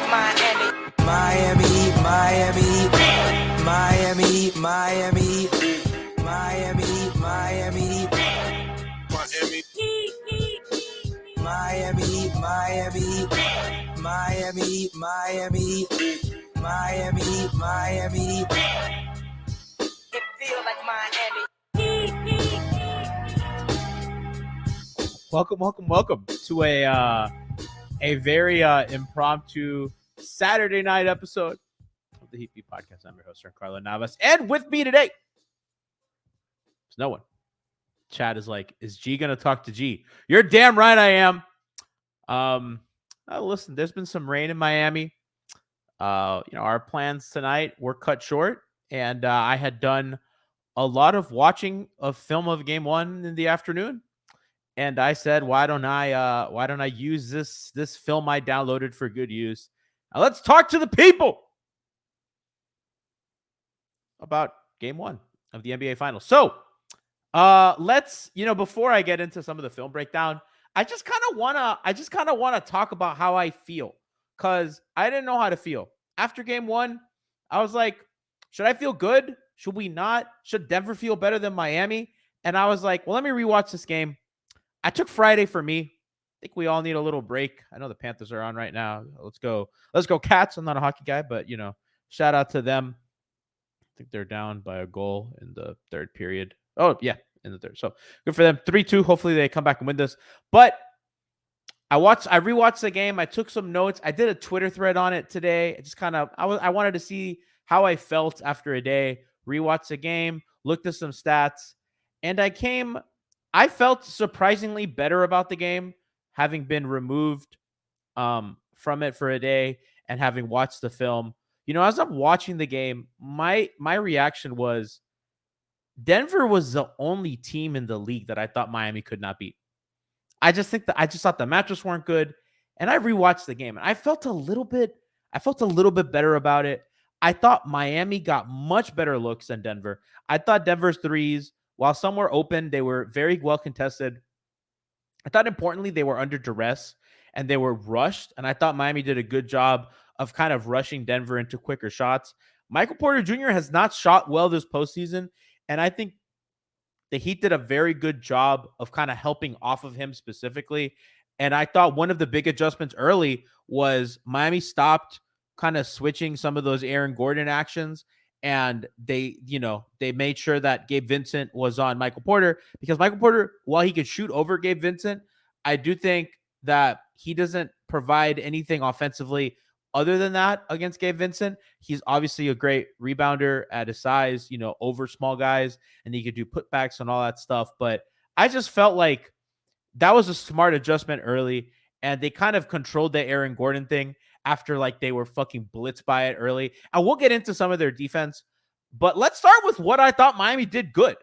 Miami, Miami, Miami, Miami, Miami, Miami, Miami, Miami, Miami, Miami, Miami, Miami, Miami. It feels like Miami. Welcome to a very impromptu Saturday night episode of the Heat Beat Podcast. I'm your host, Giancarlo Navas, and with me today, there's no one. Chad is like, is G gonna talk to G? You're damn right I am. Listen, there's been some rain in Miami. Our plans tonight were cut short, and I had done a lot of watching of film of Game 1 in the afternoon. And I said, why don't I use this film I downloaded for good use? Now let's talk to the people about Game 1 of the NBA Finals. So, let's before I get into some of the film breakdown, I just kind of wanna talk about how I feel, because I didn't know how to feel after Game 1. I was like, should I feel good? Should we not? Should Denver feel better than Miami? And I was like, well, let me rewatch this game. I took Friday for me. I think we all need a little break. I know the Panthers are on right now. Let's go Cats. I'm not a hockey guy, but shout out to them. I think they're down by a goal in the third period. Oh yeah, in the third. So good for them. 3-2. Hopefully they come back and win this. But I rewatched the game. I took some notes. I did a Twitter thread on it today. I just I wanted to see how I felt after a day. Rewatched the game, looked at some stats, and I felt surprisingly better about the game, having been removed from it for a day and having watched the film. As I'm watching the game, my reaction was Denver was the only team in the league that I thought Miami could not beat. I just thought the matchups weren't good, and I rewatched the game and I felt a little bit better about it. I thought Miami got much better looks than Denver. I thought Denver's threes, while some were open, they were very well contested. I thought, importantly, they were under duress and they were rushed. And I thought Miami did a good job of kind of rushing Denver into quicker shots. Michael Porter Jr. has not shot well this postseason. And I think the Heat did a very good job of kind of helping off of him specifically. And I thought one of the big adjustments early was Miami stopped kind of switching some of those Aaron Gordon actions. And they made sure that Gabe Vincent was on Michael Porter, because Michael Porter, while he could shoot over Gabe Vincent, I do think that he doesn't provide anything offensively other than that against Gabe Vincent. He's obviously a great rebounder at his size, over small guys, and he could do putbacks and all that stuff. But I just felt like that was a smart adjustment early, and they kind of controlled the Aaron Gordon thing after they were fucking blitzed by it early. And we'll get into some of their defense, but let's start with what I thought Miami did good,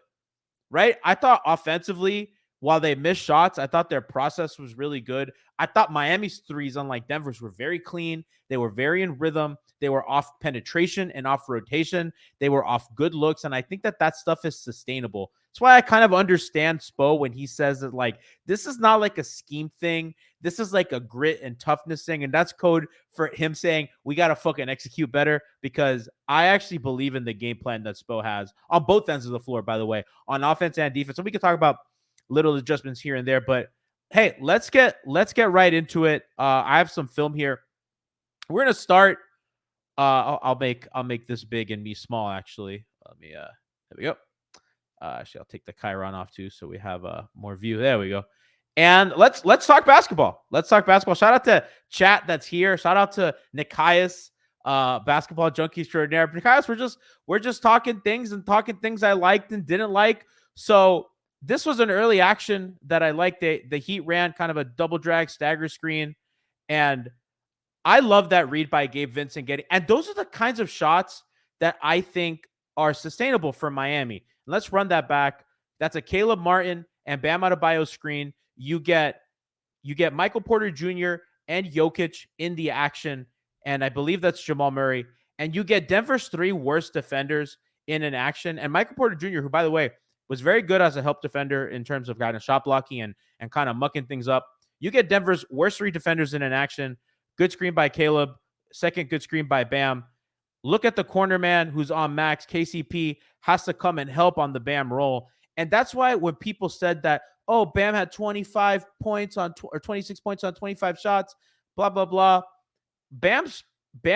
right? I thought offensively, while they missed shots, I thought their process was really good. I thought Miami's threes, unlike Denver's, were very clean. They were very in rhythm. They were off penetration and off rotation. They were off good looks. And I think that stuff is sustainable. That's why I kind of understand Spo when he says that, this is not like a scheme thing. This is like a grit and toughness thing. And that's code for him saying, we got to fucking execute better, because I actually believe in the game plan that Spo has on both ends of the floor, by the way, on offense and defense. So we can talk about little adjustments here and there, but hey, let's get right into it. I have some film here. We're gonna start. I'll make this big and me small. Actually, let me. There we go. Actually, I'll take the Chiron off too, so we have more view. There we go. And let's talk basketball. Let's talk basketball. Shout out to chat that's here. Shout out to Nikias, basketball junkie extraordinaire. Nikias, we're just talking things I liked and didn't like. So this was an early action that I liked. The Heat ran kind of a double drag stagger screen, and I love that read by Gabe Vincent and those are the kinds of shots that I think are sustainable for Miami. Let's run that back. That's a Caleb Martin and Bam Adebayo screen. You get Michael Porter Jr. and Jokic in the action, and I believe that's Jamal Murray. And you get Denver's three worst defenders in an action. And Michael Porter Jr., who, by the way, was very good as a help defender in terms of kind of shot blocking and kind of mucking things up. You get Denver's worst three defenders in an action. Good screen by Caleb. Second good screen by Bam. Look at the corner man who's on Max. KCP has to come and help on the Bam roll. And that's why when people said that, oh, Bam had 25 points on or 26 points on 25 shots, blah, blah, blah. Bam's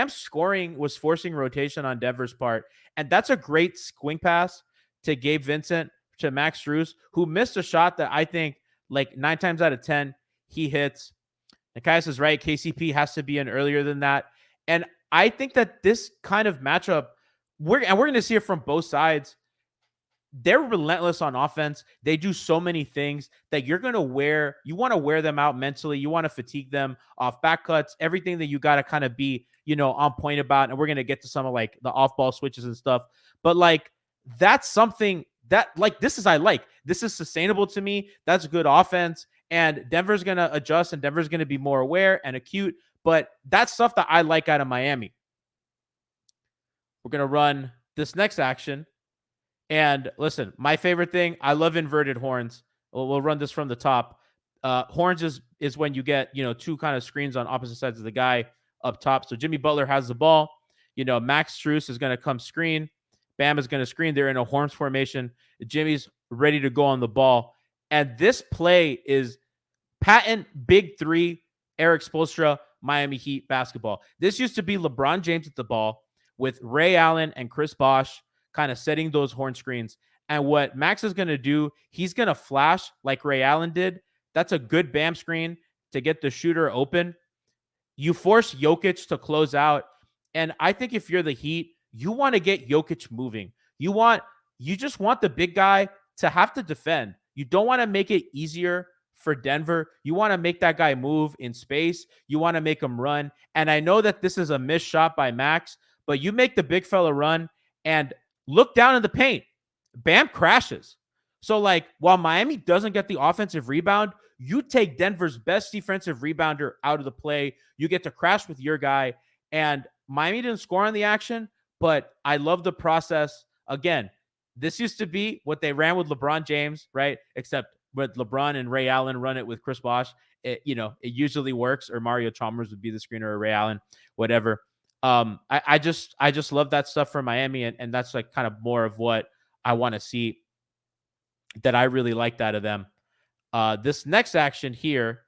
scoring was forcing rotation on Denver's part. And that's a great swing pass to Gabe Vincent, to Max Strus, who missed a shot that I think like 9 times out of 10 he hits. Nikias is right. KCP has to be in earlier than that. And I think that this kind of matchup, we're going to see it from both sides. They're relentless on offense. They do so many things that you want to wear them out mentally. You want to fatigue them off back cuts, everything that you got to kind of be, on point about. And we're going to get to some of like the off ball switches and stuff. But like, that's something that this is sustainable to me. That's good offense. And Denver's going to adjust and Denver's going to be more aware and acute. But that's stuff that I like out of Miami. We're going to run this next action. And listen, my favorite thing, I love inverted horns. We'll run this from the top. Horns is when you get, two kind of screens on opposite sides of the guy up top. So Jimmy Butler has the ball. Max Strus is going to come screen. Bam is going to screen. They're in a horns formation. Jimmy's ready to go on the ball. And this play is patent big three, Eric Spoelstra, Miami Heat basketball. This used to be LeBron James at the ball with Ray Allen and Chris Bosh kind of setting those horn screens. And what Max is going to do, he's going to flash like Ray Allen did. That's a good Bam screen to get the shooter open. You force Jokic to close out. And I think if you're the Heat, you want to get Jokic moving. You just want the big guy to have to defend. You don't want to make it easier for Denver. You want to make that guy move in space. You want to make him run. And I know that this is a missed shot by Max, but you make the big fella run and look down in the paint. Bam crashes. So, like, while Miami doesn't get the offensive rebound, you take Denver's best defensive rebounder out of the play. You get to crash with your guy. And Miami didn't score on the action, but I love the process. Again, this used to be what they ran with LeBron James, right? Except with LeBron and Ray Allen run it with Chris Bosh. It usually works, or Mario Chalmers would be the screener, or Ray Allen, whatever. I just love that stuff for Miami, and that's like kind of more of what I want to see, that I really liked out of them. This next action here,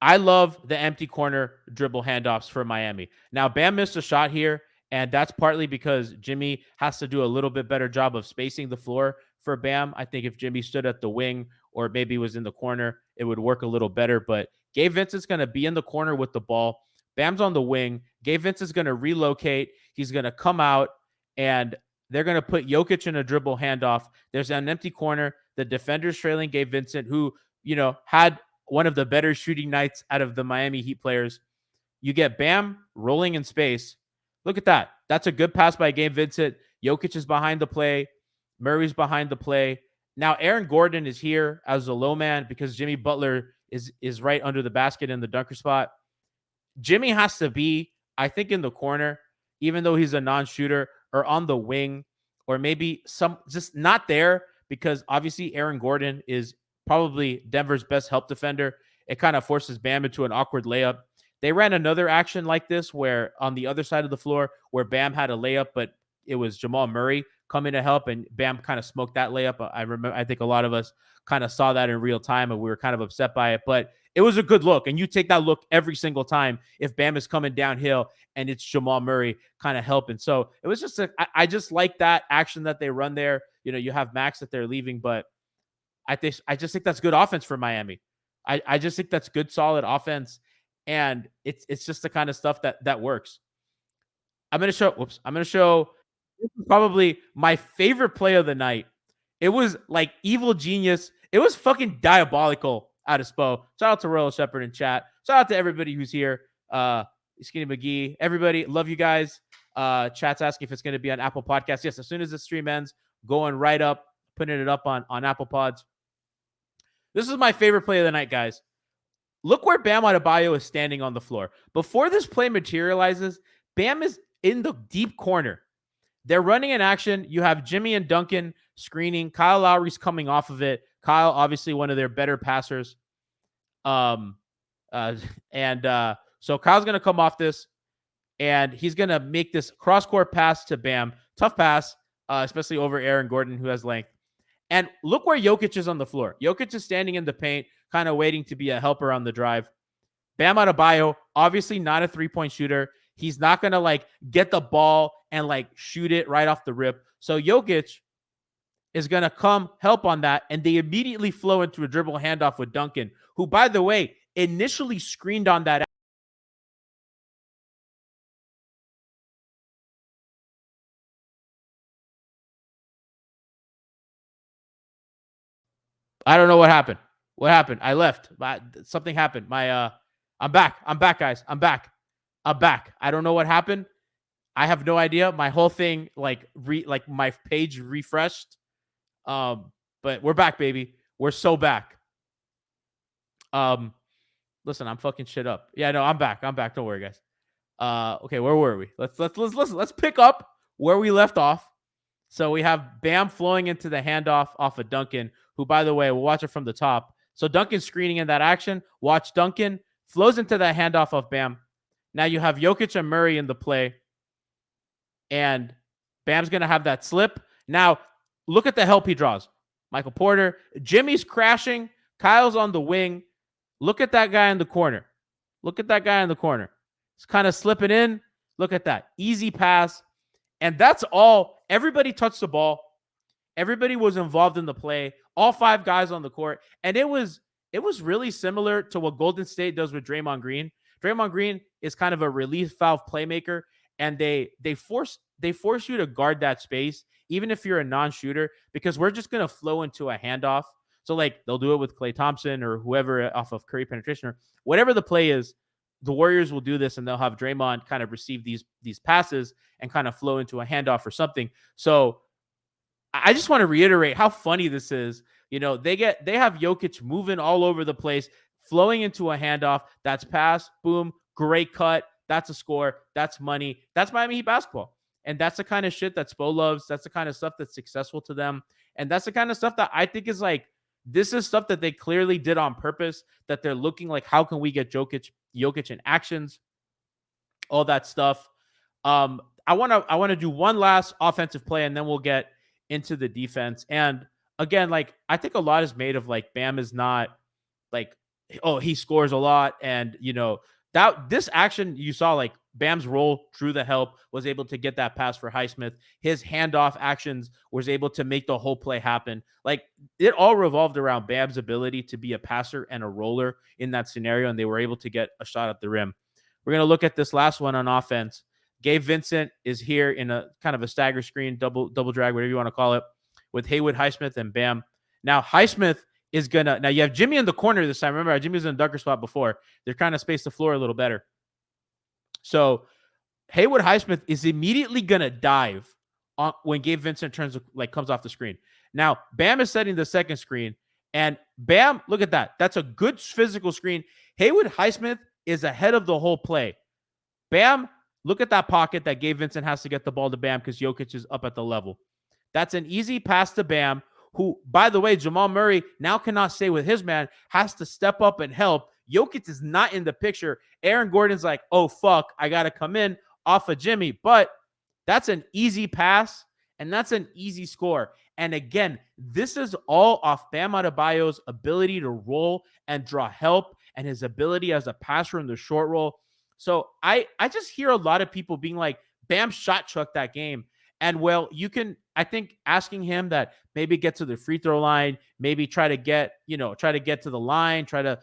I love the empty corner dribble handoffs for Miami. Now, Bam missed a shot here, and that's partly because Jimmy has to do a little bit better job of spacing the floor for Bam. I think if Jimmy stood at the wing or maybe was in the corner, it would work a little better. But Gabe Vincent's going to be in the corner with the ball. Bam's on the wing. Gabe Vincent's going to relocate. He's going to come out, and they're going to put Jokic in a dribble handoff. There's an empty corner. The defender's trailing Gabe Vincent, who, had one of the better shooting nights out of the Miami Heat players. You get Bam rolling in space. Look at that. That's a good pass by Gabe Vincent. Jokic is behind the play. Murray's behind the play. Now, Aaron Gordon is here as a low man because Jimmy Butler is right under the basket in the dunker spot. Jimmy has to be, I think, in the corner, even though he's a non-shooter, or on the wing, or maybe just not there, because obviously Aaron Gordon is probably Denver's best help defender. It kind of forces Bam into an awkward layup. They ran another action like this where on the other side of the floor where Bam had a layup, but it was Jamal Murray coming to help, and Bam kind of smoked that layup. I think a lot of us kind of saw that in real time, and we were kind of upset by it, but it was a good look. And you take that look every single time if Bam is coming downhill and it's Jamal Murray kind of helping. So it was just I just like that action that they run there. You have Max that they're leaving, but I just think that's good offense for Miami. I just think that's good, solid offense. And it's just the kind of stuff that works. I'm going to show this is probably my favorite play of the night. It was like evil genius. It was fucking diabolical out of Spo. Shout out to Royal Shepherd in chat. Shout out to everybody who's here. Skinny McGee, everybody, love you guys. Chat's asking if it's going to be on Apple Podcasts. Yes, as soon as the stream ends, going right up, putting it up on Apple Pods. This is my favorite play of the night, guys. Look where Bam Adebayo is standing on the floor. Before this play materializes, Bam is in the deep corner. They're running an action. You have Jimmy and Duncan screening. Kyle Lowry's coming off of it. Kyle, obviously one of their better passers. So Kyle's going to come off this. and he's going to make this cross-court pass to Bam. Tough pass, especially over Aaron Gordon, who has length. And look where Jokic is on the floor. Jokic is standing in the paint, kind of waiting to be a helper on the drive. Bam Adebayo, obviously not a three-point shooter. He's not going to like get the ball and like shoot it right off the rip. So Jokic is going to come help on that, and they immediately flow into a dribble handoff with Duncan, who, by the way, initially screened on that. I don't know what happened. What happened? I left. Something happened. I'm back. I'm back, guys. I'm back. I'm back. I don't know what happened. I have no idea. My whole thing, like my page refreshed. But we're back, baby. We're so back. Listen, I'm fucking shit up. Yeah, no, I'm back. I'm back. Don't worry, guys. Okay, where were we? Let's pick up where we left off. So we have Bam flowing into the handoff off of Duncan, who, by the way, we'll watch it from the top. So Duncan screening in that action. Watch Duncan flows into that handoff of Bam. Now you have Jokic and Murray in the play, and Bam's gonna have that slip. Now look at the help he draws. Michael Porter, Jimmy's crashing. Kyle's on the wing. Look at that guy in the corner. Look at that guy in the corner. It's kind of slipping in. Look at that. Easy pass. And that's all. Everybody touched the ball. Everybody was involved in the play. All 5 guys on the court. And it was really similar to what Golden State does with Draymond Green. Draymond Green is kind of a relief valve playmaker, and they force you to guard that space, even if you're a non-shooter, because we're just going to flow into a handoff. So like they'll do it with Klay Thompson or whoever off of Curry penetration or whatever the play is. The Warriors will do this, and they'll have Draymond kind of receive these passes and kind of flow into a handoff or something. So I just want to reiterate how funny this is. You know, they have Jokic moving all over the place, flowing into a handoff. That's pass, boom, great cut. That's a score. That's money. That's Miami Heat basketball. And that's the kind of shit that Spo loves. That's the kind of stuff that's successful to them. And that's the kind of stuff that I think is like, this is stuff that they clearly did on purpose, that they're looking like, how can we get Jokic in actions, all that stuff. I want to do one last offensive play, and then we'll get into the defense. And again, like, I think a lot is made of like Bam is not like, oh, he scores a lot, and you know, that this action you saw, like Bam's roll drew the help, was able to get that pass for Highsmith. His handoff actions was able to make the whole play happen. Like, it all revolved around Bam's ability to be a passer and a roller in that scenario, and they were able to get a shot at the rim. We're going to look at this last one on offense. Gabe Vincent is here in a kind of a stagger screen, double drag, whatever you want to call it, with Haywood, Highsmith, and Bam. Now, Highsmith is going to – now you have Jimmy in the corner this time. Remember, Jimmy was in the dunker spot before. They're trying to space the floor a little better. So Haywood Highsmith is immediately going to dive on when Gabe Vincent comes off the screen. Now, Bam is setting the second screen, and Bam, look at that. That's a good physical screen. Haywood Highsmith is ahead of the whole play. Bam, look at that pocket that Gabe Vincent has to get the ball to Bam because Jokic is up at the level. That's an easy pass to Bam, who, by the way, Jamal Murray now cannot stay with his man, has to step up and help. Jokic is not in the picture. Aaron Gordon's like, oh, fuck, I got to come in off of Jimmy. But that's an easy pass, and that's an easy score. And again, this is all off Bam Adebayo's ability to roll and draw help, and his ability as a passer in the short roll. So I just hear a lot of people being like, Bam shot chucked that game. And well, you can, I think, asking him that maybe get to the free throw line, maybe try to get to the line, try to,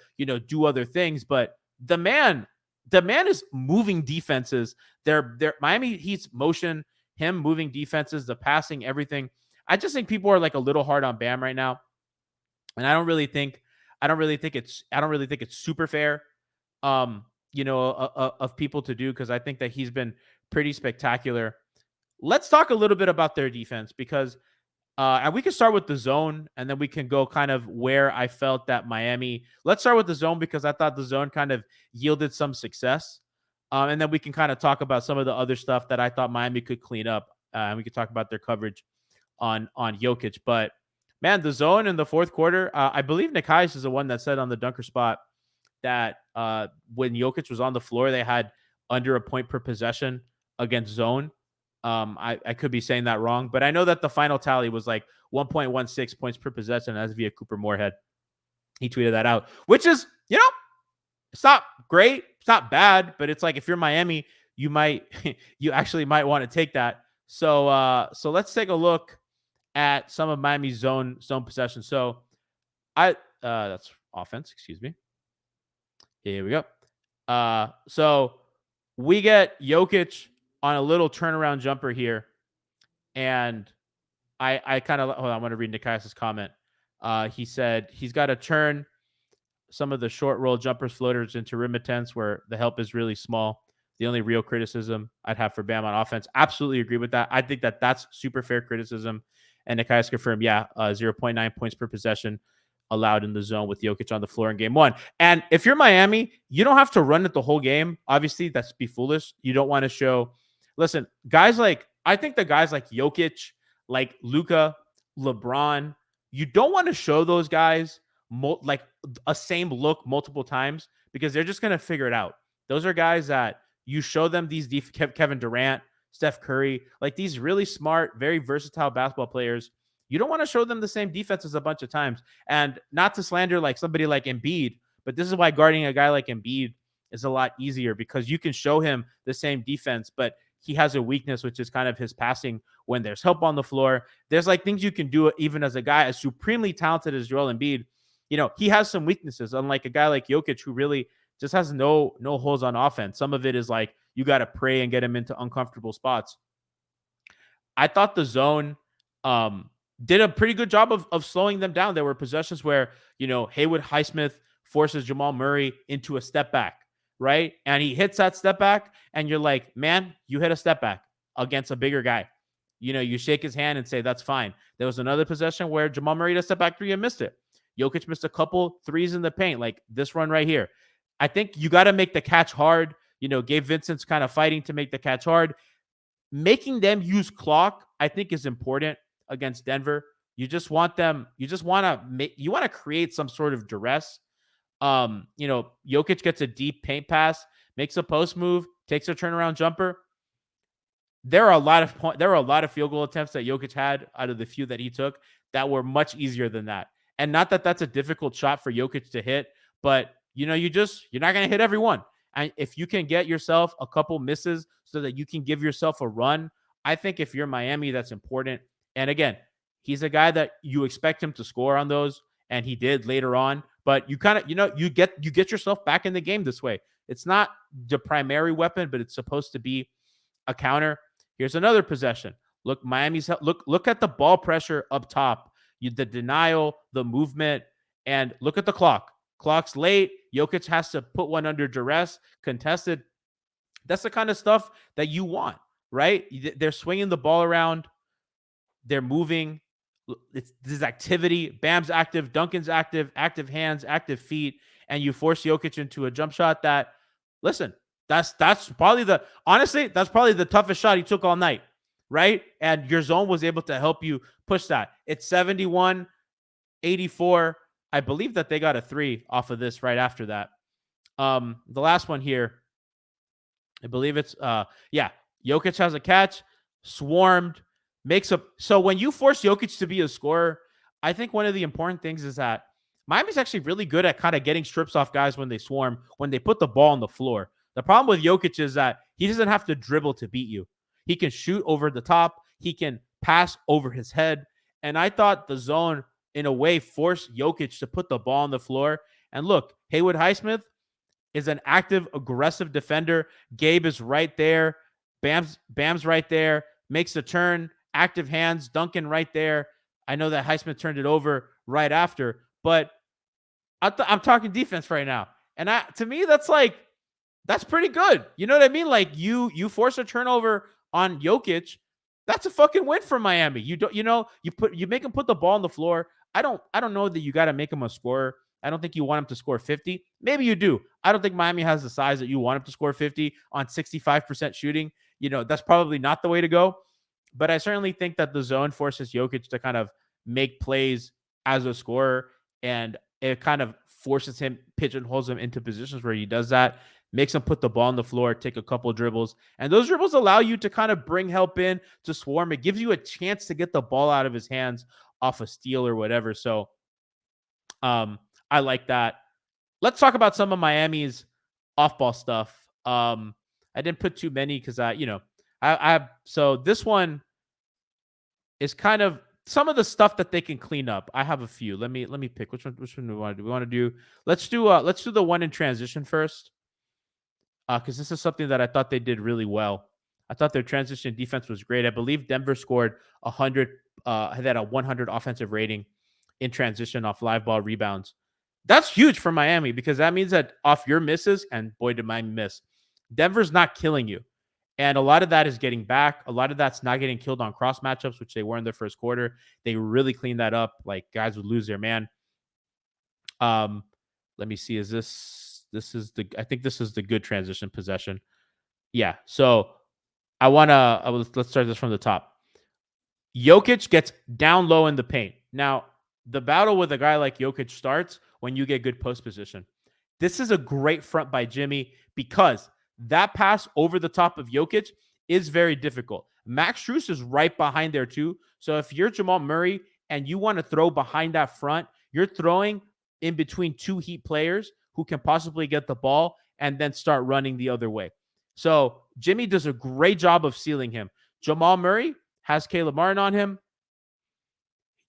do other things. But the man is moving defenses. They're Miami Heat's motion, him moving defenses, the passing, everything. I just think people are like a little hard on Bam right now. And I don't really think it's super fair, of people to do, because I think that he's been pretty spectacular. Let's talk a little bit about their defense, because and we can start with the zone, and then we can go kind of where I felt that Miami. Let's start with the zone, because I thought the zone kind of yielded some success. And then we can kind of talk about some of the other stuff that I thought Miami could clean up. And we could talk about their coverage on Jokic. But man, the zone in the fourth quarter, I believe Nick Heiss is the one that said on the dunker spot that when Jokic was on the floor, they had under a point per possession against zone. I could be saying that wrong, but I know that the final tally was like 1.16 points per possession as via Cooper Moorhead. He tweeted that out, which is, it's not great. It's not bad, but it's like if you're Miami, you might you actually might want to take that. So let's take a look at some of Miami's zone possession. So that's offense, excuse me. Here we go. So we get Jokic on a little turnaround jumper here, and I kind of hold on. I'm going to read Nikias' comment. He said he's got to turn some of the short roll jumpers, floaters into rim attempts where the help is really small. The only real criticism I'd have for Bam on offense. Absolutely agree with that. I think that that's super fair criticism. And Nikias confirmed, 0.9 points per possession allowed in the zone with Jokic on the floor in game one. And if you're Miami, you don't have to run it the whole game. Obviously, that's be foolish. You don't want to show. Listen, I think the guys like Jokic, like Luka, LeBron, you don't want to show those guys like a same look multiple times because they're just going to figure it out. Those are guys that you show them these Kevin Durant, Steph Curry, like these really smart, very versatile basketball players. You don't want to show them the same defenses a bunch of times. And not to slander like somebody like Embiid, but this is why guarding a guy like Embiid is a lot easier because you can show him the same defense, but he has a weakness, which is kind of his passing when there's help on the floor. There's like things you can do even as a guy as supremely talented as Joel Embiid. He has some weaknesses, unlike a guy like Jokic who really just has no holes on offense. Some of it is like you got to pray and get him into uncomfortable spots. I thought the zone did a pretty good job of slowing them down. There were possessions where, Haywood Highsmith forces Jamal Murray into a step back, right? And he hits that step back, and you're like, man, you hit a step back against a bigger guy. You shake his hand and say, that's fine. There was another possession where Jamal Murray did a step back three and missed it. Jokic missed a couple threes in the paint, like this run right here. I think you got to make the catch hard. Gabe Vincent's kind of fighting to make the catch hard. Making them use clock, I think, is important against Denver. You want to create some sort of duress. Jokic gets a deep paint pass, makes a post move, takes a turnaround jumper. There are a lot of field goal attempts that Jokic had out of the few that he took that were much easier than that. And not that that's a difficult shot for Jokic to hit, but you're not going to hit every one. And if you can get yourself a couple misses so that you can give yourself a run, I think if you're Miami, that's important. And again, he's a guy that you expect him to score on those, and he did later on. But you kind of, you get yourself back in the game this way. It's not the primary weapon, but it's supposed to be a counter. Here's another possession. Look, look at the ball pressure up top. The denial, the movement, and look at the clock. Clock's late. Jokic has to put one under duress, contested. That's the kind of stuff that you want, right? They're swinging the ball around. They're moving. This activity. Bam's active. Duncan's active. Active hands, active feet. And you force Jokic into a jump shot that, listen, that's probably the toughest shot he took all night, right? And your zone was able to help you push that. It's 71-84. I believe that they got a 3 off of this right after that. The last one here, I believe it's Jokic has a catch, swarmed, so when you force Jokic to be a scorer, I think one of the important things is that Miami's actually really good at kind of getting strips off guys when they swarm, when they put the ball on the floor. The problem with Jokic is that he doesn't have to dribble to beat you. He can shoot over the top. He can pass over his head. And I thought the zone, in a way, forced Jokic to put the ball on the floor. And look, Haywood Highsmith is an active, aggressive defender. Gabe is right there. Bam's right there. Makes a turn. Active hands. Duncan right there. I know that Highsmith turned it over right after. But I'm talking defense right now. And to me, that's pretty good. You know what I mean? Like you force a turnover on Jokic. That's a fucking win for Miami. You make him put the ball on the floor. I don't know that you got to make him a scorer. I don't think you want him to score 50. Maybe you do. I don't think Miami has the size that you want him to score 50 on 65% shooting. That's probably not the way to go. But I certainly think that the zone forces Jokic to kind of make plays as a scorer, and it kind of forces him, pigeonholes him into positions where he does that, makes him put the ball on the floor, take a couple dribbles. And those dribbles allow you to kind of bring help in to swarm. It gives you a chance to get the ball out of his hands off a steal or whatever. So I like that. Let's talk about some of Miami's off-ball stuff. I didn't put too many because so this one is kind of some of the stuff that they can clean up. I have a few. Let me pick which one do we want to do. We want to do let's do the one in transition first. Because this is something that I thought they did really well. I thought their transition defense was great. I believe Denver scored 100. Had a 100 offensive rating in transition off live ball rebounds. That's huge for Miami because that means that off your misses, and boy, did Miami miss. Denver's not killing you. And a lot of that is getting back. A lot of that's not getting killed on cross matchups, which they were in the first quarter. They really cleaned that up. Like guys would lose their man. Let me see. I think this is the good transition possession. Yeah. So let's start this from the top. Jokic gets down low in the paint. Now, the battle with a guy like Jokic starts when you get good post position. This is a great front by Jimmy because that pass over the top of Jokic is very difficult. Max Strus is right behind there too. So if you're Jamal Murray and you want to throw behind that front, you're throwing in between two Heat players who can possibly get the ball and then start running the other way. So Jimmy does a great job of sealing him. Jamal Murray has Caleb Martin on him,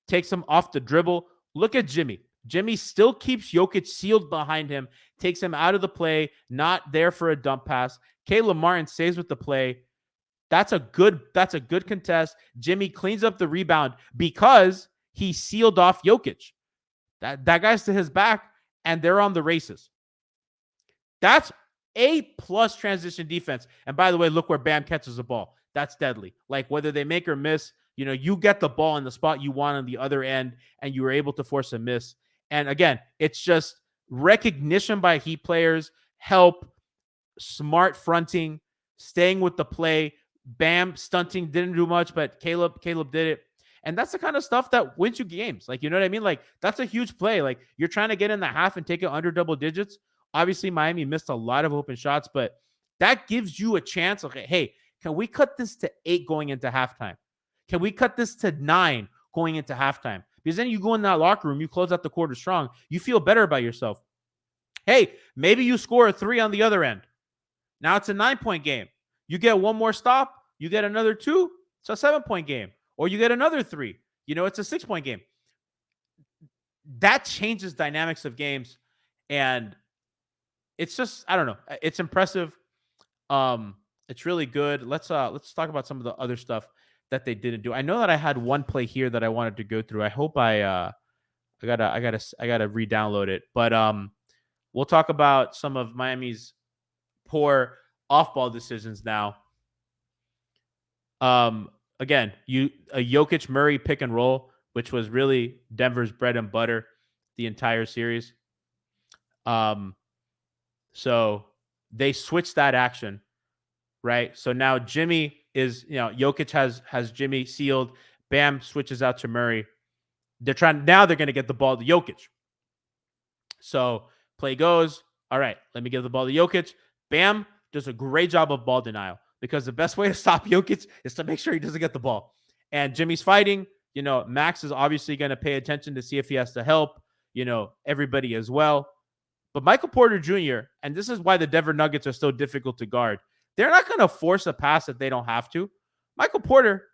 takes him off the dribble. Look at Jimmy. Jimmy still keeps Jokic sealed behind him, takes him out of the play, not there for a dump pass. Caleb Martin stays with the play. That's a good contest. Jimmy cleans up the rebound because he sealed off Jokic. That guy's to his back, and they're on the races. That's A+ transition defense. And by the way, look where Bam catches the ball. That's deadly. Like whether they make or miss, you get the ball in the spot you want on the other end, and you were able to force a miss. And again, it's just recognition by Heat players, help, smart fronting, staying with the play. Bam stunting didn't do much, but Caleb did it. And that's the kind of stuff that wins you games. Like, you know what I mean? Like, that's a huge play. Like, you're trying to get in the half and take it under double digits. Obviously, Miami missed a lot of open shots, but that gives you a chance. Okay, hey, can we cut this to 8 going into halftime? Can we cut this to 9 going into halftime? Because then you go in that locker room, you close out the quarter strong, you feel better about yourself. Hey, maybe you score a 3 on the other end. Now it's a 9-point game. You get one more stop, you get another 2, it's a 7-point game. Or you get another 3, it's a 6-point game. That changes dynamics of games. And it's just, I don't know. It's impressive. It's really good. Let's talk about some of the other stuff that they didn't do. I know that I had one play here that I wanted to go through. I hope I gotta re-download it. But we'll talk about some of Miami's poor off-ball decisions now. Again, a Jokic Murray pick and roll, which was really Denver's bread and butter the entire series. So they switched that action, right? So now Jimmy is, Jokic has Jimmy sealed. Bam switches out to Murray. They're going to get the ball to Jokic. So play goes, all right, let me give the ball to Jokic. Bam does a great job of ball denial because the best way to stop Jokic is to make sure he doesn't get the ball. And Jimmy's fighting. Max is obviously going to pay attention to see if he has to help, everybody as well. But Michael Porter Jr., and this is why the Denver Nuggets are so difficult to guard, they're not going to force a pass that they don't have to. Michael Porter,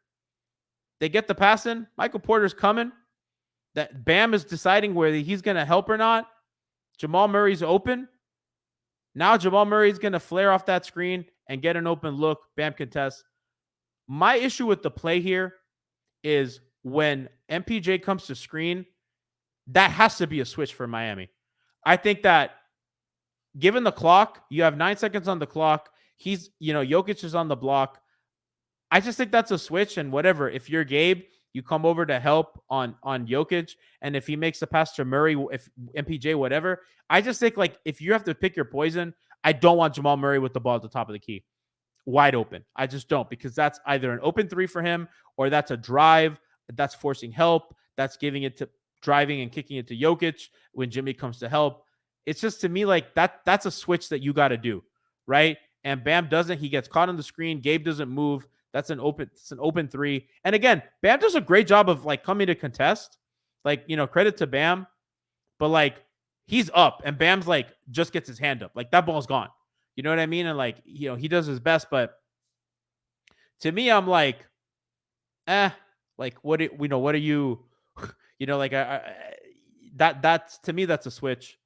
they get the pass in. Michael Porter's coming. That Bam is deciding whether he's going to help or not. Jamal Murray's open. Now Jamal Murray's going to flare off that screen and get an open look. Bam contests. My issue with the play here is when MPJ comes to screen, that has to be a switch for Miami. I think that given the clock, you have 9 seconds on the clock. He's, Jokic is on the block. I just think that's a switch, and whatever. If you're Gabe, you come over to help on Jokic, and if he makes a pass to Murray, if MPJ, whatever. I just think, like, if you have to pick your poison, I don't want Jamal Murray with the ball at the top of the key, wide open. I just don't, because that's either an open 3 for him, or that's a drive, that's forcing help, that's giving it to driving and kicking it to Jokic when Jimmy comes to help. it's just to me like that's a switch that you got to do, right? And Bam doesn't. He gets caught on the screen. Gabe doesn't move. It's an open three. And again, Bam does a great job of like coming to contest. Like, credit to Bam, but like he's up and Bam's like just gets his hand up. Like that ball's gone. You know what I mean? And like, he does his best, but to me, I'm like, like what are you, like that's to me, that's a switch.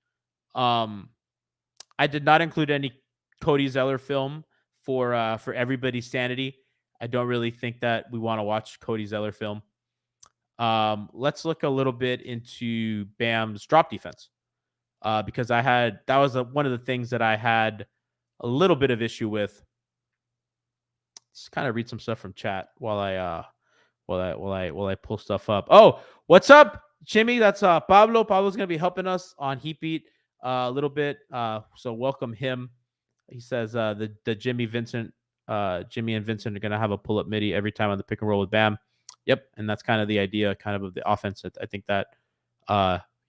I did not include any Cody Zeller film for everybody's sanity. I don't really think that we want to watch Cody Zeller film. Let's look a little bit into Bam's drop defense, because that was one of the things that I had a little bit of issue with. Let's kind of read some stuff from chat while I pull stuff up. Oh, what's up, Jimmy? That's Pablo. Pablo's gonna be helping us on Heat Beat a little bit. So welcome him. He says the Jimmy and Vincent are gonna have a pull up midi every time on the pick and roll with Bam. Yep, and that's kind of the idea, kind of the offense. I think that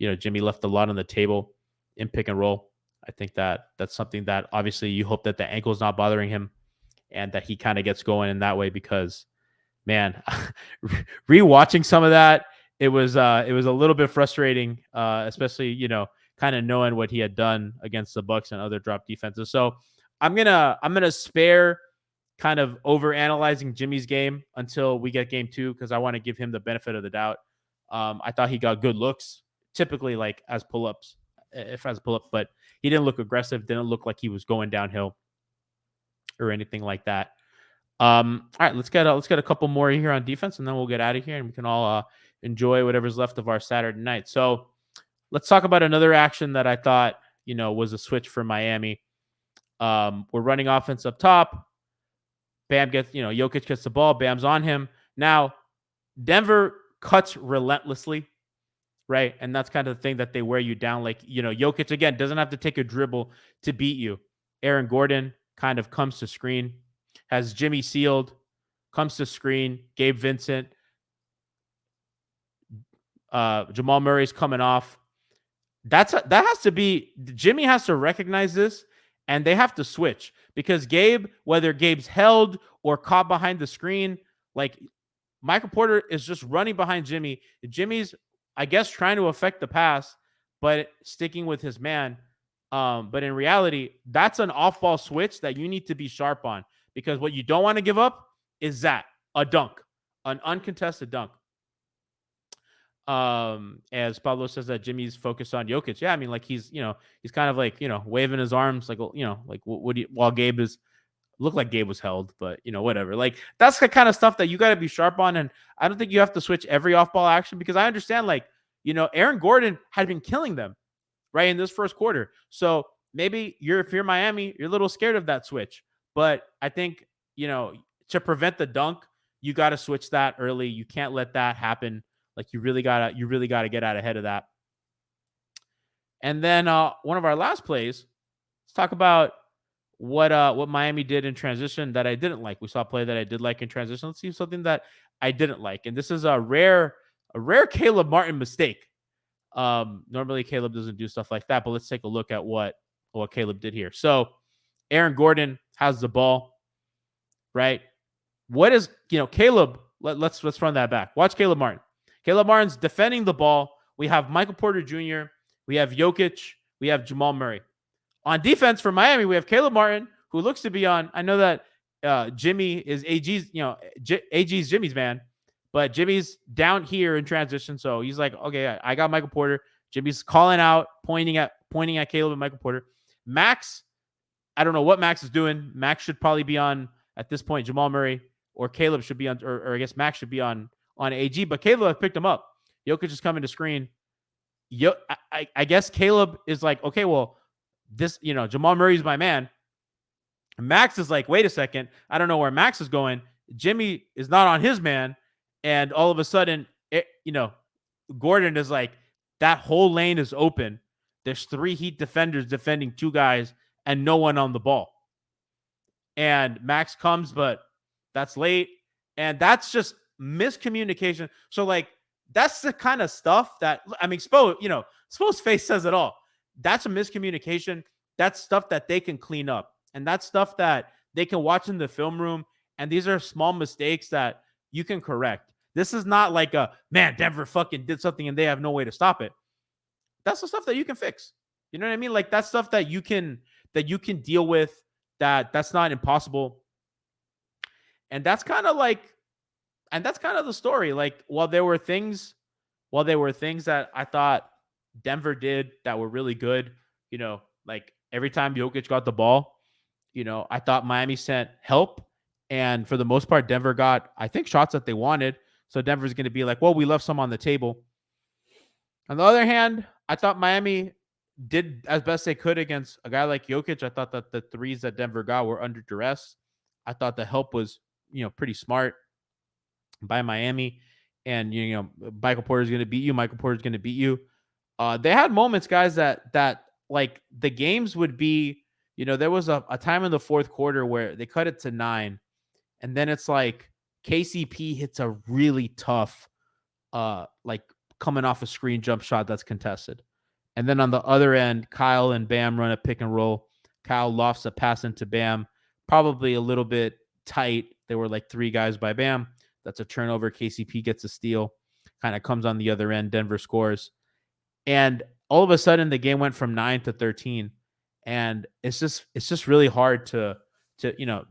Jimmy left a lot on the table in pick and roll. I think that that's something that obviously you hope that the ankle's not bothering him and that he kind of gets going in that way, because man, rewatching some of that, it was a little bit frustrating, especially kind of knowing what he had done against the Bucks and other drop defenses. So I'm gonna spare kind of over analyzing Jimmy's game until we get game 2, because I want to give him the benefit of the doubt. I thought he got good looks, typically like as pull-ups, but he didn't look aggressive, didn't look like he was going downhill or anything like that. All right, let's get a couple more here on defense, and then we'll get out of here, and we can all enjoy whatever's left of our Saturday night. So let's talk about another action that I thought was a switch for Miami. We're running offense up top. Bam gets Jokic gets the ball. Bam's on him. Now Denver cuts relentlessly, right? And that's kind of the thing that they wear you down. Like Jokic again doesn't have to take a dribble to beat you. Aaron Gordon kind of comes to screen. Has Jimmy sealed, comes to screen. Gabe Vincent, Jamal Murray's coming off. That has to be, Jimmy has to recognize this, and they have to switch, because Gabe, whether Gabe's held or caught behind the screen, like Michael Porter is just running behind Jimmy. Jimmy's, I guess, trying to affect the pass, but sticking with his man. But in reality, that's an off-ball switch that you need to be sharp on, because what you don't want to give up is a dunk, an uncontested dunk. As Pablo says that Jimmy's focused on Jokic. Yeah, I mean, like he's kind of like, waving his arms, like, like what do you, while Gabe is, looked like Gabe was held, but whatever. Like that's the kind of stuff that you got to be sharp on. And I don't think you have to switch every off-ball action, because I understand, like, Aaron Gordon had been killing them right in this first quarter. So maybe if you're Miami, you're a little scared of that switch. But I think, to prevent the dunk, you got to switch that early. You can't let that happen. Like you really gotta get out ahead of that. And then one of our last plays, let's talk about what Miami did in transition that I didn't like. We saw a play that I did like in transition. Let's see something that I didn't like. And this is a rare Caleb Martin mistake. Normally Caleb doesn't do stuff like that, but let's take a look at what Caleb did here. So Aaron Gordon has the ball, right? What is, Caleb, let's run that back. Watch Caleb Martin. Caleb Martin's defending the ball. We have Michael Porter Jr., we have Jokic, we have Jamal Murray. On defense for Miami, we have Caleb Martin, who looks to be on. I know that Jimmy is AG's, AG's Jimmy's man, but Jimmy's down here in transition. So he's like, okay, I got Michael Porter. Jimmy's calling out, pointing at Caleb and Michael Porter. Max, I don't know what Max is doing. Max should probably be on, at this point, Jamal Murray, or Caleb should be on, or I guess Max should be on AG, but Caleb has picked him up. Jokic is coming to screen. I guess Caleb is like, okay, well, this, Jamal Murray's my man. Max is like, wait a second, I don't know where Max is going. Jimmy is not on his man. And all of a sudden, Gordon is like, that whole lane is open. There's 3 Heat defenders defending 2 guys and no one on the ball. And Max comes, but that's late. And that's just miscommunication. So like, that's the kind of stuff that, I mean, Spo's face says it all. that's a miscommunication. That's stuff that they can clean up. And that's stuff that they can watch in the film room. And these are small mistakes that you can correct. This is not like a man, Denver fucking did something and they have no way to stop it. That's the stuff that you can fix. You know what I mean? Like that's stuff that you can deal with. That's not impossible. And that's kind of like, and that's kind of the story. Like while there were things that I thought Denver did that were really good, like every time Jokic got the ball, I thought Miami sent help. And for the most part, Denver got, I think, shots that they wanted. So Denver's going to be like, well, we left some on the table. On the other hand, I thought Miami did as best they could against a guy like Jokic. I thought that the threes that Denver got were under duress. I thought the help was, pretty smart by Miami. And, Michael Porter's going to beat you. Michael Porter's going to beat you. They had moments, guys, that like the games would be, there was a time in the fourth quarter where they cut it to 9. And then it's like KCP hits a really tough, like coming off a screen jump shot that's contested. And then on the other end, Kyle and Bam run a pick and roll. Kyle lofts a pass into Bam, probably a little bit tight. There were like 3 guys by Bam. That's a turnover. KCP gets a steal, kind of comes on the other end. Denver scores. And all of a sudden the game went from 9 to 13. And it's just really hard to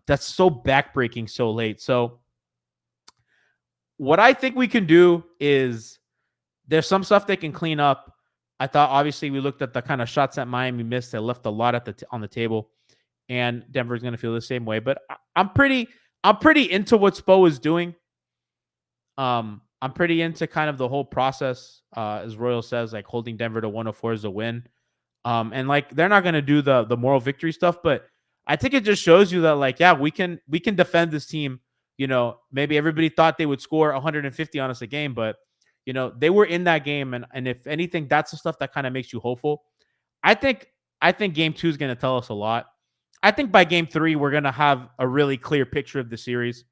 that's so backbreaking so late. So what I think we can do is there's some stuff they can clean up. I thought obviously we looked at the kind of shots that Miami missed. They left a lot on the table, and Denver's going to feel the same way. But I'm pretty into what Spo is doing. I'm pretty into kind of the whole process, as Royal says, like holding Denver to 104 is a win. And like they're not going to do the moral victory stuff, but I think it just shows you that like, yeah, we can defend this team. Maybe everybody thought they would score 150 on us a game, but they were in that game, and if anything, that's the stuff that kind of makes you hopeful. I think game 2 is going to tell us a lot. I think by game 3 we're going to have a really clear picture of the series,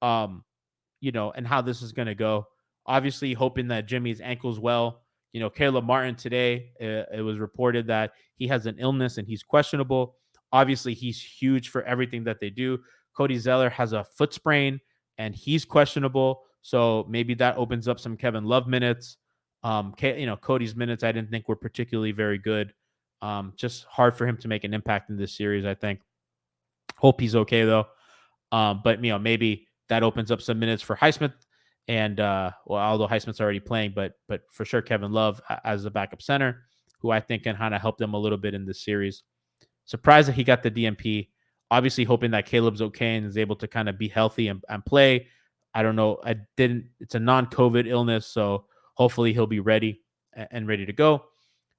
and how this is going to go. Obviously, hoping that Jimmy's ankle's well. Caleb Martin today, it was reported that he has an illness and he's questionable. Obviously, he's huge for everything that they do. Cody Zeller has a foot sprain and he's questionable. So maybe that opens up some Kevin Love minutes. Cody's minutes I didn't think were particularly very good. Just hard for him to make an impact in this series, I think. Hope he's okay, though. But maybe that opens up some minutes for Highsmith. And although Highsmith's already playing, but for sure Kevin Love as the backup center, who I think can kind of help them a little bit in this series. Surprised that he got the DNP. Obviously hoping that Caleb's okay and is able to kind of be healthy and play. I don't know. It's a non-COVID illness, so hopefully he'll be ready and ready to go.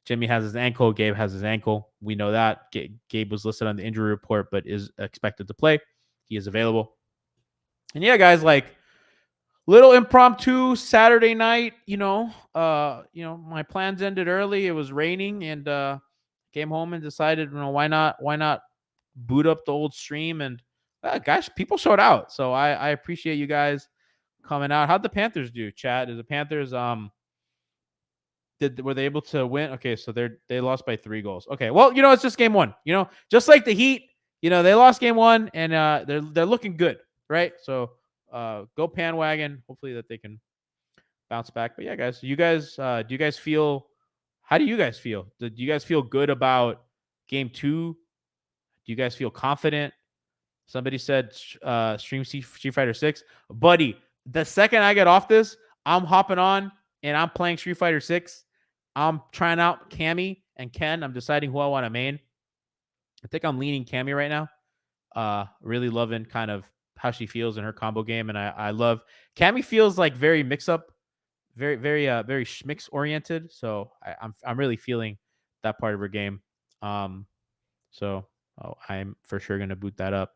Jimmy has his ankle. Gabe has his ankle. We know that. Gabe was listed on the injury report, but is expected to play. He is available. And yeah, guys, like little impromptu Saturday night, my plans ended early. It was raining and came home and decided, why not boot up the old stream and guys, people showed out. So I appreciate you guys coming out. How'd the Panthers do, chat? Is the Panthers were they able to win? Okay, so they lost by 3 goals. Okay, well, it's just game 1. Just like the Heat, they lost game 1 and they're looking good, right? So go Panwagon. Hopefully that they can bounce back. But yeah, guys, do you guys feel? How do you guys feel? Do you guys feel good about game 2? Do you guys feel confident? Somebody said stream Street Fighter 6. Buddy, the second I get off this, I'm hopping on and I'm playing Street Fighter 6. I'm trying out Cammy and Ken. I'm deciding who I want to main. I think I'm leaning Cammy right now. Really loving kind of how she feels in her combo game. And I love Cammy feels like very mix up, very schmix oriented. So I'm really feeling that part of her game. So I'm for sure going to boot that up.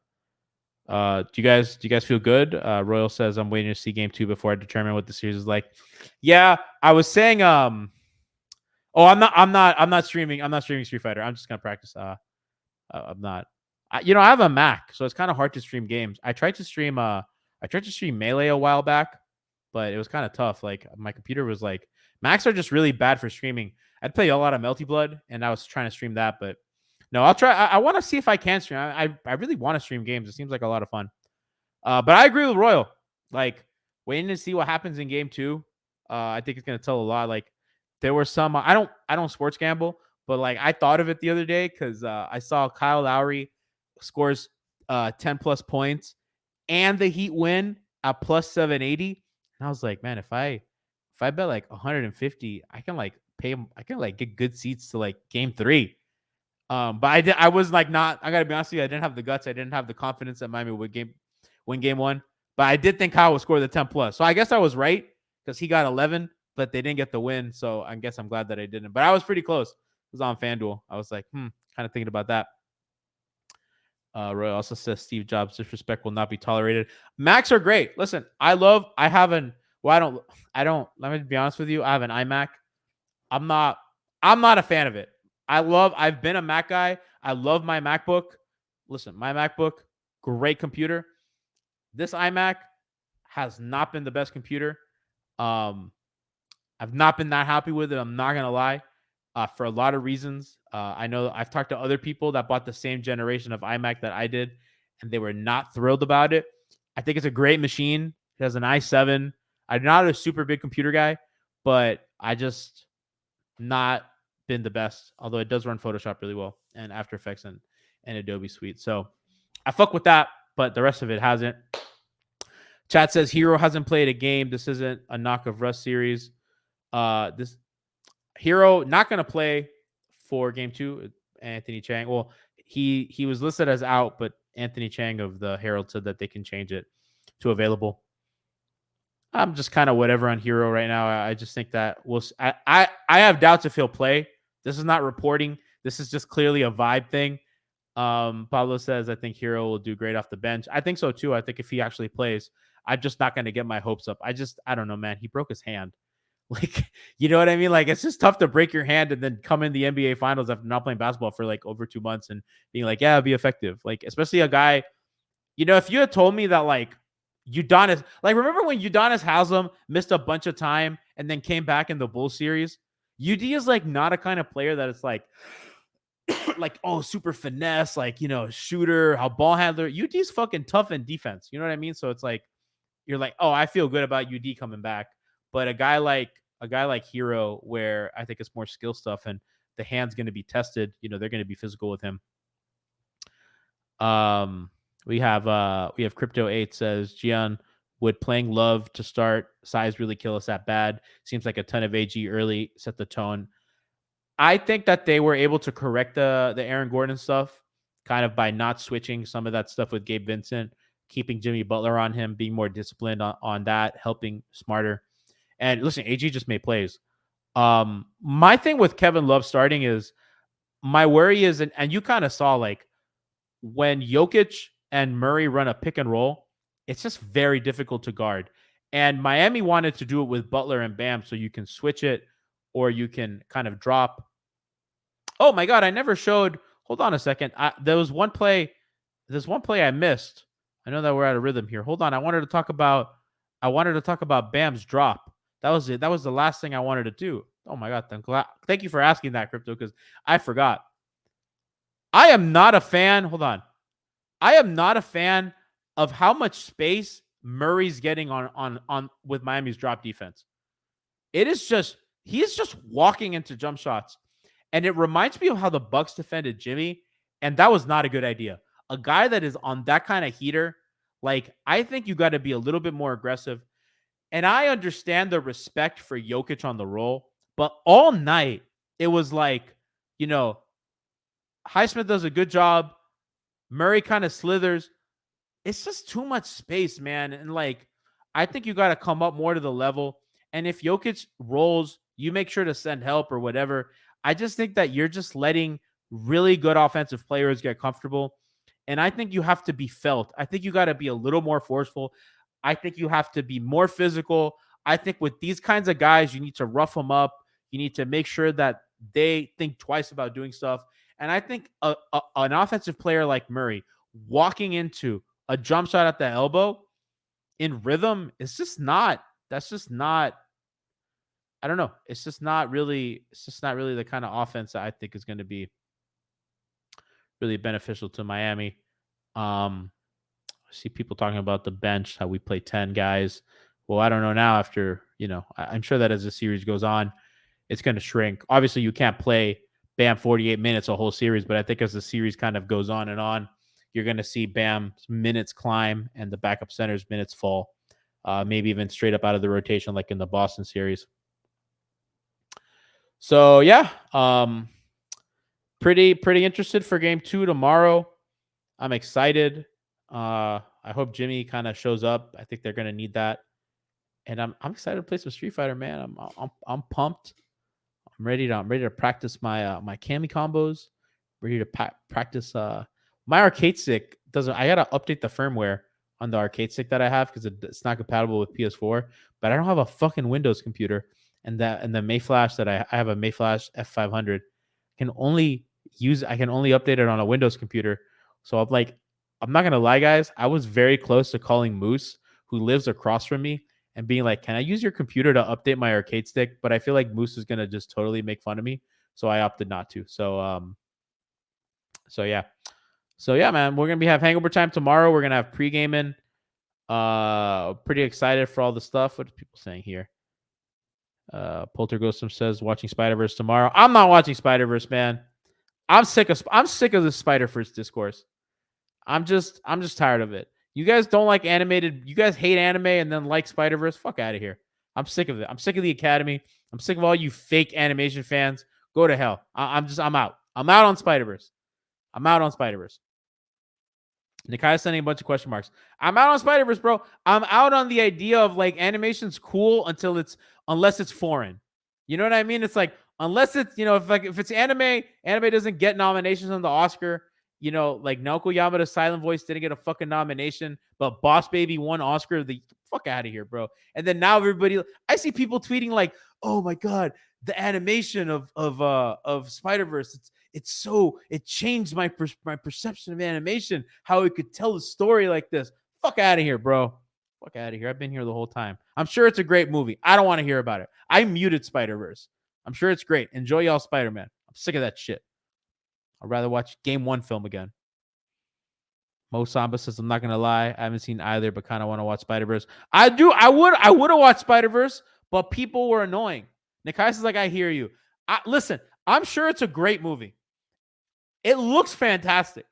Do you guys feel good? Royal says I'm waiting to see game 2 before I determine what the series is like. Yeah, I was saying I'm not streaming Street Fighter. I'm just gonna practice. I'm not. I have a Mac, so it's kind of hard to stream games. I tried to stream Melee a while back, but it was kind of tough. Like my computer was like, Macs are just really bad for streaming. I'd play a lot of Melty Blood, and I was trying to stream that, but no, I'll try. I want to see if I can stream. I really want to stream games. It seems like a lot of fun. But I agree with Royal. Like waiting to see what happens in game 2. I think it's gonna tell a lot. Like there were some. I don't sports gamble, but like I thought of it the other day because I saw Kyle Lowry scores 10 plus points and the Heat win at plus 780. And I was like, man, if I bet like 150, I can like pay him. I can like get good seats to like game 3. But I was like not. I gotta be honest with you. I didn't have the guts. I didn't have the confidence that Miami would win game 1. But I did think Kyle would score the 10 plus. So I guess I was right because he got 11, but they didn't get the win. So I guess I'm glad that I didn't. But I was pretty close. It was on FanDuel. I was like, kind of thinking about that. Roy also says Steve Jobs disrespect will not be tolerated. Macs are great. Listen, I don't, let me be honest with you. I have an iMac. I'm not a fan of it. I've been a Mac guy. I love my MacBook. Listen, my MacBook, great computer. This iMac has not been the best computer. I've not been that happy with it. I'm not gonna lie, for a lot of reasons. I know I've talked to other people that bought the same generation of iMac that I did, and they were not thrilled about it. I think it's a great machine. It has an i7. I'm not a super big computer guy, but I just not been the best. Although it does run Photoshop really well and After Effects and Adobe Suite. So I fuck with that, but the rest of it hasn't. Chat says Hero hasn't played a game. This isn't a knock of Rust series. This Hero not going to play for game 2. Anthony Chang. Well, he was listed as out, but Anthony Chang of the Herald said that they can change it to available. I'm just kind of whatever on Hero right now. I just think that I have doubts if he'll play. This is not reporting. This is just clearly a vibe thing. Pablo says, I think Hero will do great off the bench. I think so too. I think if he actually plays, I'm just not going to get my hopes up. I don't know, man. He broke his hand. Like, you know what I mean? Like, it's just tough to break your hand and then come in the NBA finals after not playing basketball for like over 2 months and being like, yeah, it'll be effective. Like, especially a guy, if you had told me that like Udonis, like, remember when Udonis Haslem missed a bunch of time and then came back in the Bulls series? UD is like not a kind of player that it's like, like, oh, super finesse, like, shooter, how ball handler. UD's fucking tough in defense. You know what I mean? So it's like, you're like, oh, I feel good about UD coming back. But a guy like Hero, where I think it's more skill stuff and the hand's going to be tested, they're going to be physical with him. We have Crypto 8 says, Gian, would playing Love to start size really kill us that bad? Seems like a ton of AG early set the tone. I think that they were able to correct the Aaron Gordon stuff kind of by not switching some of that stuff with Gabe Vincent, keeping Jimmy Butler on him, being more disciplined on that, helping smarter. And listen, AG just made plays. My thing with Kevin Love starting is my worry is, and you kind of saw like when Jokic and Murray run a pick and roll, it's just very difficult to guard. And Miami wanted to do it with Butler and Bam so you can switch it or you can kind of drop. Oh my God, I never showed. Hold on a second. There's one play I missed. I know that we're out of rhythm here. Hold on. I wanted to talk about Bam's drop. That was it. That was the last thing I wanted to do. Oh my God. Thank you for asking that, Crypto, because I forgot. I am not a fan. Hold on. I am not a fan of how much space Murray's getting on with Miami's drop defense. It is just, he is just walking into jump shots. And it reminds me of how the Bucks defended Jimmy. And that was not a good idea. A guy that is on that kind of heater, like, I think you got to be a little bit more aggressive. And I understand the respect for Jokic on the roll, but all night it was like, Highsmith does a good job. Murray kind of slithers. It's just too much space, man. And like, I think you got to come up more to the level. And if Jokic rolls, you make sure to send help or whatever. I just think that you're just letting really good offensive players get comfortable. And I think you have to be felt. I think you got to be a little more forceful. I think you have to be more physical. I think with these kinds of guys, you need to rough them up. You need to make sure that they think twice about doing stuff. And I think an offensive player like Murray walking into a jump shot at the elbow in rhythm is just not, that's I don't know. It's just not really the kind of offense that I think is going to be really beneficial to Miami. Um, I see people talking about the bench, how we play 10 guys. Well, I don't know now after, I'm sure that as the series goes on, it's going to shrink. Obviously, you can't play Bam 48 minutes a whole series, but I think as the series kind of goes on and on, you're going to see Bam's minutes climb and the backup center's minutes fall. Maybe even straight up out of the rotation, like in the Boston series. So yeah, pretty interested for game 2 tomorrow. I'm excited. I hope Jimmy kind of shows up. I think they're gonna need that, and I'm excited to play some Street Fighter, man. I'm pumped. I'm ready to practice my my Kami combos. Ready to practice. My arcade stick doesn't. I gotta update the firmware on the arcade stick that I have because it's not compatible with PS4. But I don't have a fucking Windows computer, and the Mayflash that I have a Mayflash F500 can only use. I can only update it on a Windows computer. So I'm not gonna lie, guys. I was very close to calling Moose, who lives across from me, and being like, "Can I use your computer to update my arcade stick?" But I feel like Moose is gonna just totally make fun of me, so I opted not to. So yeah, man, we're gonna have hangover time tomorrow. We're gonna have pre-gaming. Pretty excited for all the stuff. What are people saying here? Polterghost says watching Spider-Verse tomorrow. I'm not watching Spider-Verse, man. I'm sick of the Spider-Verse discourse. I'm just tired of it. You guys don't like animated. You guys hate anime and then like Spider-Verse. Fuck out of here. I'm sick of it. I'm sick of the Academy. I'm sick of all you fake animation fans. Go to hell. I'm out. I'm out on Spider-Verse. I'm out on Spider-Verse. Nikai sending a bunch of question marks. I'm out on Spider-Verse, bro. I'm out on the idea of like animation's cool unless it's foreign. You know what I mean? It's like unless it's if it's anime doesn't get nominations on the Oscar. Like Naoko Yamada's silent voice didn't get a fucking nomination, but Boss Baby won Oscar. The fuck out of here, bro. And then now I see people tweeting like, "Oh my god, the animation of Spider-Verse. It changed my perception of animation. How it could tell a story like this. Fuck out of here, bro. Fuck out of here. I've been here the whole time. I'm sure it's a great movie. I don't want to hear about it. I muted Spider-Verse. I'm sure it's great. Enjoy y'all Spider-Man. I'm sick of that shit. I'd rather watch Game 1 film again. Mo Samba says, I'm not going to lie. I haven't seen either, but kind of want to watch Spider-Verse. I would have watched Spider-Verse, but people were annoying. Nikai says, like, I hear you. Listen, I'm sure it's a great movie. It looks fantastic.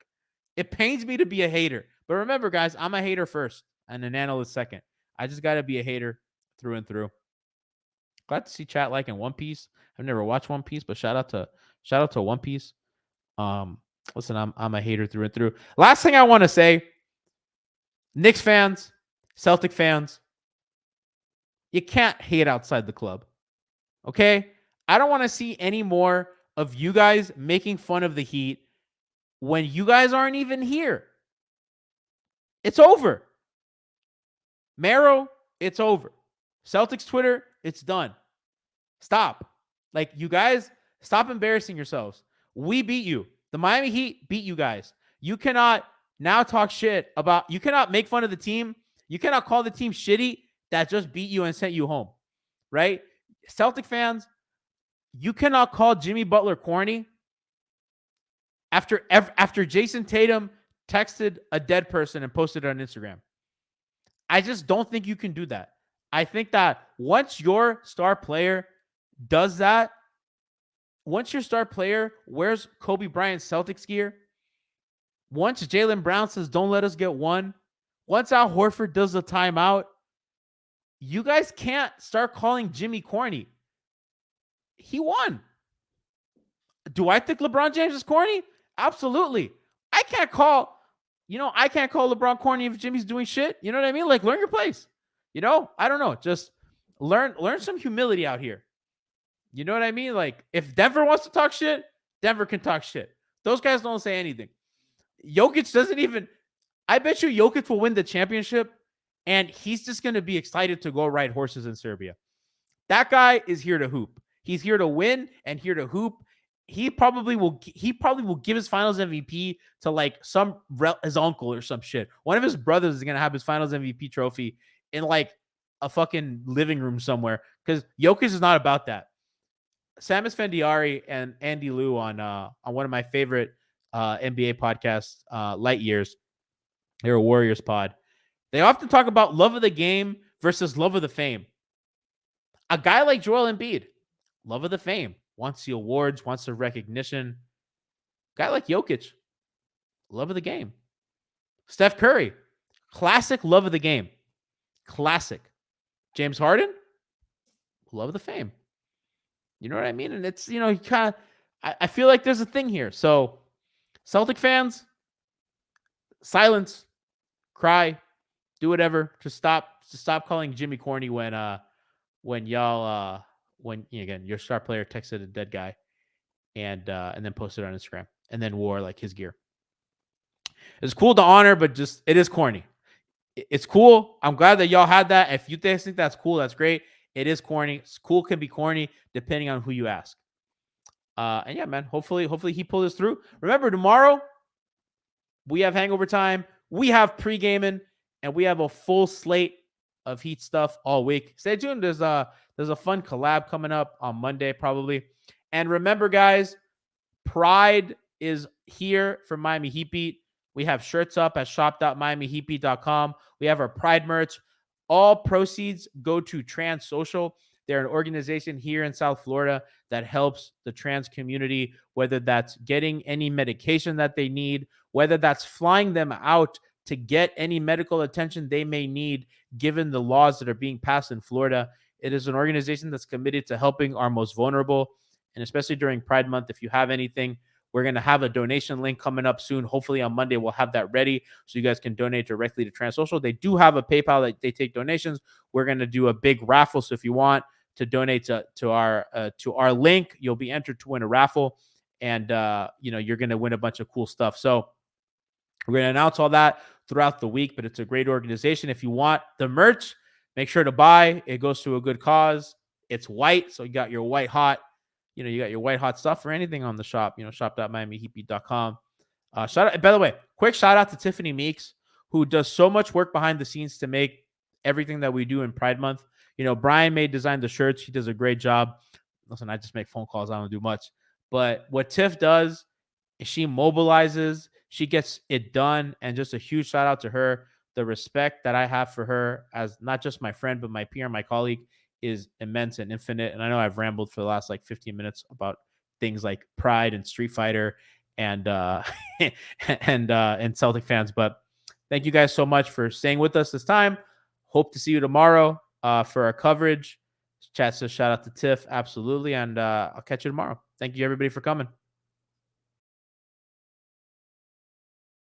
It pains me to be a hater. But remember, guys, I'm a hater first and an analyst second. I just got to be a hater through and through. Glad to see chat liking One Piece. I've never watched One Piece, but shout out to One Piece. Listen, I'm a hater through and through. Last thing I want to say, Knicks fans, Celtic fans, you can't hate outside the club. Okay? I don't want to see any more of you guys making fun of the Heat when you guys aren't even here. It's over. Marrow, it's over. Celtics Twitter, it's done. Stop. Like, you guys, stop embarrassing yourselves. We beat you. The Miami Heat beat you guys. You cannot now talk shit about, you cannot make fun of the team. You cannot call the team shitty that just beat you and sent you home, right? Celtic fans, you cannot call Jimmy Butler corny after Jason Tatum texted a dead person and posted it on Instagram. I just don't think you can do that. I think that once your star player does that, once your star player wears Kobe Bryant's Celtics gear, once Jaylen Brown says, don't let us get one, once Al Horford does the timeout, you guys can't start calling Jimmy corny. He won. Do I think LeBron James is corny? Absolutely. I can't call LeBron corny if Jimmy's doing shit. You know what I mean? Like, learn your place. I don't know. Just learn some humility out here. You know what I mean? Like, if Denver wants to talk shit, Denver can talk shit. Those guys don't say anything. Jokic doesn't even, I bet you Jokic will win the championship and he's just going to be excited to go ride horses in Serbia. That guy is here to hoop. He's here to win and here to hoop. He probably will give his finals MVP to like his uncle or some shit. One of his brothers is going to have his finals MVP trophy in like a fucking living room somewhere because Jokic is not about that. Sam Esfandiari and Andy Liu on one of my favorite NBA podcasts, Light Years. They're a Warriors pod. They often talk about love of the game versus love of the fame. A guy like Joel Embiid, love of the fame, wants the awards, wants the recognition. Guy like Jokic, love of the game. Steph Curry, classic love of the game. Classic. James Harden, love of the fame. You know what I mean? And it's, you kind of, I feel like there's a thing here. So, Celtic fans, silence, cry, do whatever. Just stop calling Jimmy corny when y'all when again your star player texted a dead guy and then posted on Instagram and then wore like his gear. It's cool to honor, but just it is corny. It's cool. I'm glad that y'all had that. If you think that's cool, that's great. It is corny. It's cool can be corny depending on who you ask. And yeah, man, hopefully he pulls this through. Remember, tomorrow we have hangover time. We have pre-gaming, and we have a full slate of Heat stuff all week. Stay tuned. There's a fun collab coming up on Monday, probably. And remember, guys, Pride is here for Miami Heat Beat. We have shirts up at shop.miamiheatbeat.com. We have our Pride merch. All proceeds go to Trans Social. They're an organization here in South Florida that helps the trans community, whether that's getting any medication that they need, whether that's flying them out to get any medical attention they may need, given the laws that are being passed in Florida. It is an organization that's committed to helping our most vulnerable, and especially during Pride Month. If you have anything, we're going to have a donation link coming up soon. Hopefully on Monday, we'll have that ready so you guys can donate directly to TransSocial. They do have a PayPal that they take donations. We're going to do a big raffle. So if you want to donate to our link, you'll be entered to win a raffle, and you're going to win a bunch of cool stuff. So we're going to announce all that throughout the week, but it's a great organization. If you want the merch, make sure to buy. It goes to a good cause. It's white, so you got your white hot. You got your white hot stuff or anything on the shop, shop.miamiheatbeat.com. Shout out, by the way, quick shout out to Tiffany Meeks, who does so much work behind the scenes to make everything that we do in Pride Month. Brian may design the shirts. He does a great job. Listen, I just make phone calls. I don't do much. But what Tiff does is she mobilizes, she gets it done, and just a huge shout out to her. The respect that I have for her as not just my friend, but my peer, my colleague, is immense and infinite. And I know I've rambled for the last 15 minutes about things like Pride and Street Fighter and and Celtic fans, but thank you guys so much for staying with us this time. Hope to see you tomorrow for our coverage. Chat says shout out to Tiff, absolutely, and I'll catch you tomorrow. Thank you everybody for coming.